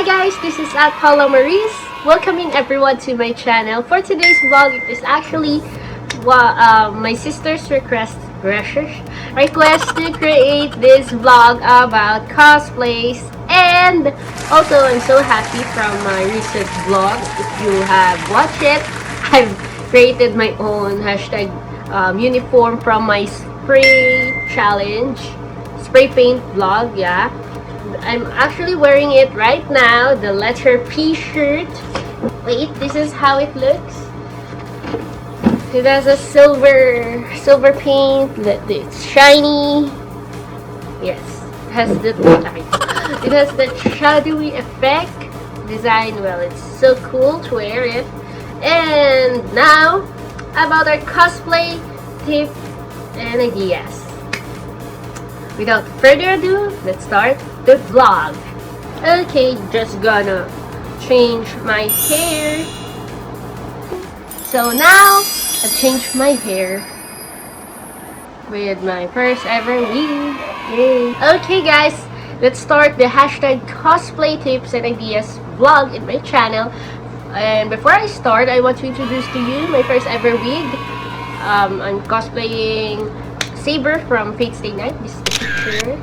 guys, this is Paula Mariz, welcoming everyone to my channel. For today's vlog, it is actually my sister's request to create this vlog about cosplays. And also, I'm so happy from my recent vlog. If you have watched it, I've created my own hashtag uniform from my spray challenge, spray paint vlog, yeah. I'm actually wearing it right now, the letter P shirt. Wait, this is how it looks. It has a silver paint. It's shiny. Yes, it has the shadowy effect design. Well, it's so cool to wear it. And now about our cosplay tips and ideas. Without further ado, let's start the vlog. Okay, just gonna change my hair. So now I've changed my hair with my first ever wig. Yay. Okay guys, let's start the hashtag cosplay tips and ideas vlog in my channel. And before I start, I want to introduce to you my first ever wig. I'm cosplaying Saber from Fate Stay Night. This is the picture.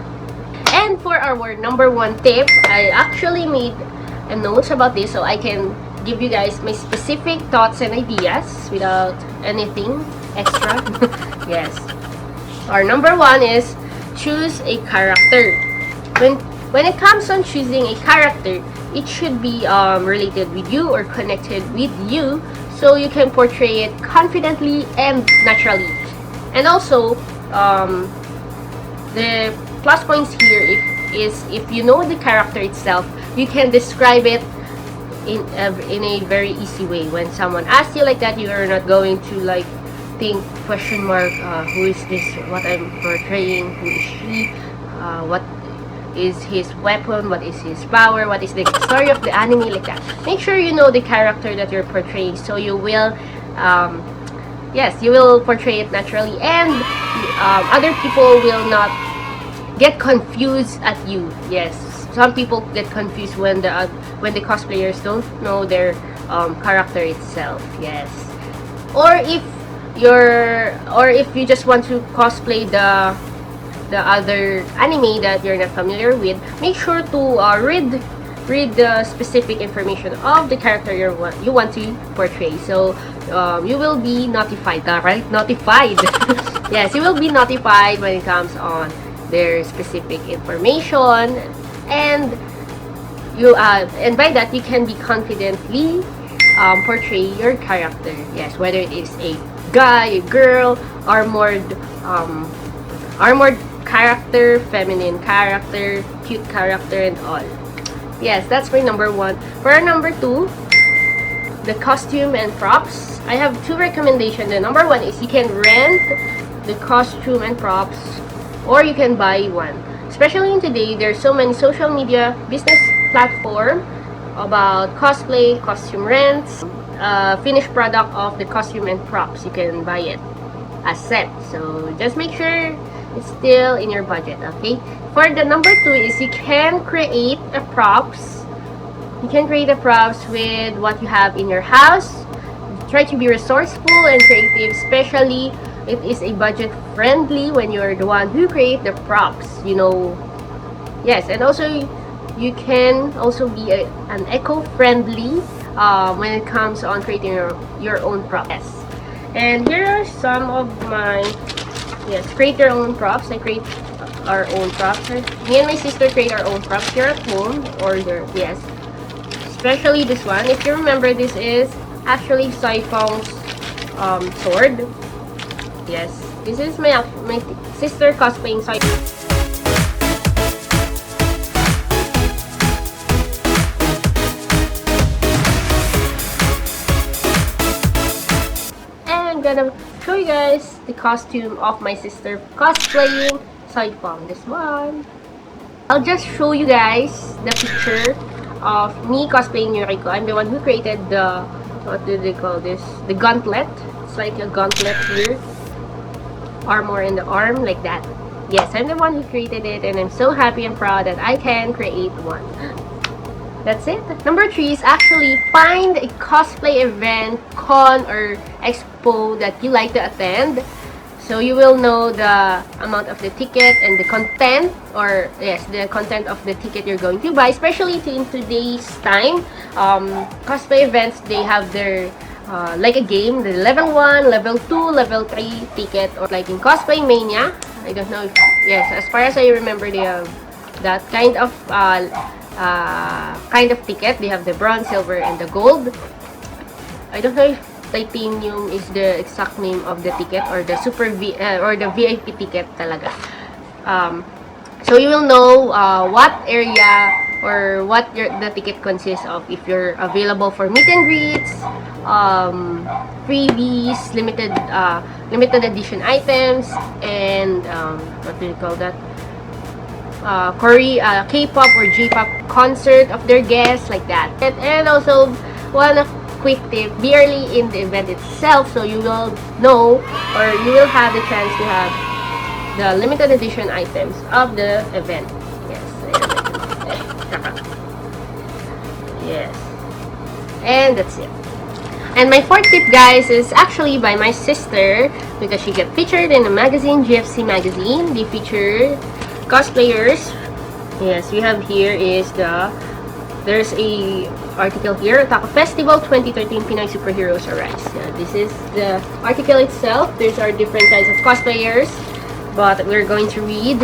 And for our number one tip, I actually made a notes about this so I can give you guys my specific thoughts and ideas without anything extra. Yes. Our number one is choose a character. When it comes on choosing a character, it should be related with you or connected with you so you can portray it confidently and naturally. And also, the plus points here is if you know the character itself, you can describe it in a very easy way. When someone asks you like that, you are not going to like think question mark, who is this, what I'm portraying, who is she, what is his weapon, what is his power, what is the story of the anime, like that. Make sure you know the character that you're portraying so you will yes, you will portray it naturally, and other people will not get confused at you. Yes, some people get confused when the cosplayers don't know their character itself. Yes, or if you just want to cosplay the other anime that you're not familiar with, make sure to read the specific information of the character you want to portray. So you will be notified, right? Notified. Yes, you will be notified when it comes on their specific information, and by that you can be confidently portray your character. Yes, whether it is a guy, a girl, armored character, feminine character, cute character, and all. Yes, that's my number one. For our number two, the costume and props, I have two recommendations. The number one is you can rent the costume and props, or you can buy one. Especially in today, there's so many social media business platform about cosplay, costume rents, finished product of the costume and props. You can buy it as set. So just make sure it's still in your budget, okay? For the number two is you can create a props. You can create a props with what you have in your house. Try to be resourceful and creative, especially it is a budget friendly when you're the one who create the props, you know. Yes, and also you can also be an eco-friendly when it comes on creating your own props. Yes. And here are some of my create your own props. I create our own props. Me and my sister create our own props here at home, yes, especially this one. If you remember, this is actually Saifong's sword. Yes, this is my sister cosplaying Saifong. I'm gonna show you guys the costume of my sister cosplaying Saifong. This one. I'll just show you guys the picture of me cosplaying Yuriko. I'm the one who created the, what do they call this? The gauntlet. It's like a gauntlet here. Armor in the arm, like that. Yes, I'm the one who created it, and I'm so happy and proud that I can create one. That's it. Number 3 is actually find a cosplay event, con, or expo that you like to attend. So you will know the amount of the ticket and the content, or yes, the content of the ticket you're going to buy. Especially in today's time, cosplay events, they have their like a game, the level 1, level 2, level 3 ticket, or like in Cosplay Mania. I don't know if, yes, as far as I remember, they have that kind of ticket. They have the bronze, silver, and the gold. I don't know if titanium is the exact name of the ticket, or the or the VIP ticket talaga. So you will know what area or what the ticket consists of, if you're available for meet and greets, freebies, limited edition items, and what do you call that? K-pop or J-pop concert of their guests, like that. And also, one quick tip, be early in the event itself, so you will know, or you will have the chance to have the limited edition items of the event. Yes. Yes. And that's it. And my fourth tip, guys, is actually by my sister, because she got featured in the magazine, GFC magazine. They featured cosplayers. Yes, we have here is there's a article here, Taco Festival 2013 Pinoy Superheroes Arise. Yeah, this is the article itself. There's our different kinds of cosplayers, but we're going to read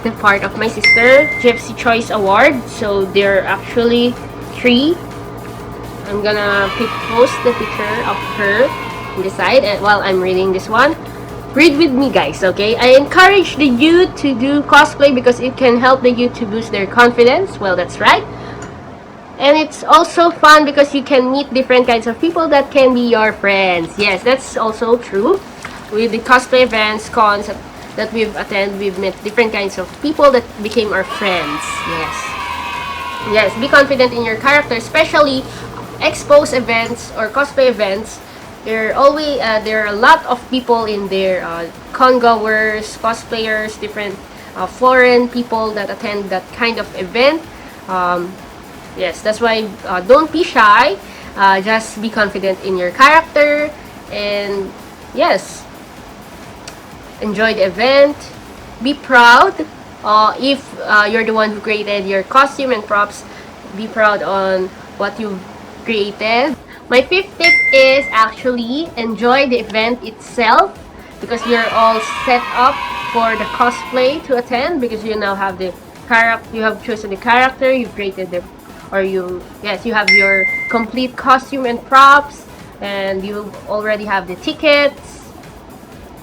the part of my sister, GFC Choice Award. So there are actually 3. I'm gonna post the picture of her on the side, and while I'm reading this one, read with me, guys, okay? I encourage the youth to do cosplay because it can help the youth to boost their confidence. Well, that's right. And it's also fun because you can meet different kinds of people that can be your friends. Yes, that's also true. With the cosplay events, cons that we've attended, we've met different kinds of people that became our friends. Yes. Yes, be confident in your character, especially expos events or cosplay events. There are a lot of people in there, Congoers, cosplayers, different foreign people that attend that kind of event. Yes, that's why don't be shy. Just be confident in your character, and yes, enjoy the event. Be proud. If you're the one who created your costume and props, be proud on what you've created. My 5th tip is actually enjoy the event itself, because you're all set up for the cosplay to attend, because you now have the character, you have chosen the character, you've created the, or you have your complete costume and props, and you already have the tickets.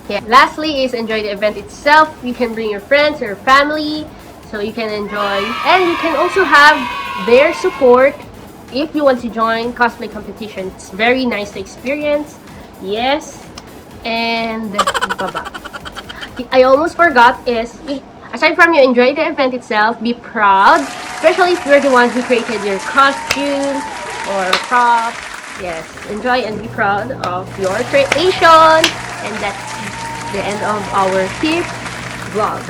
Yeah. Lastly is enjoy the event itself. You can bring your friends or family, so you can enjoy, and you can also have their support if you want to join cosplay competition. It's very nice to experience. Yes. And I almost forgot is, aside from you enjoy the event itself, be proud, especially if you're the one who created your costume or prop. Yes, enjoy and be proud of your creation. And that's the end of our 5th vlog.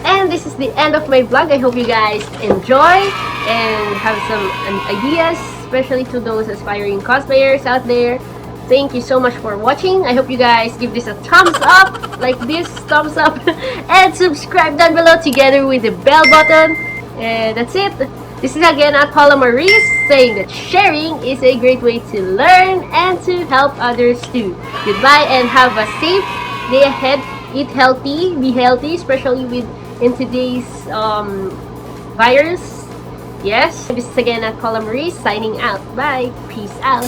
And this is the end of my vlog. I hope you guys enjoy and have some ideas, especially to those aspiring cosplayers out there. Thank you so much for watching. I hope you guys give this a thumbs up, like this, thumbs up, and subscribe down below together with the bell button. And that's it. This is again at Paula Mariz, saying that sharing is a great way to learn and to help others too. Goodbye and have a safe day ahead. Eat healthy, be healthy, especially in today's virus. Yes, this is again at Paula Mariz, signing out. Bye. Peace out.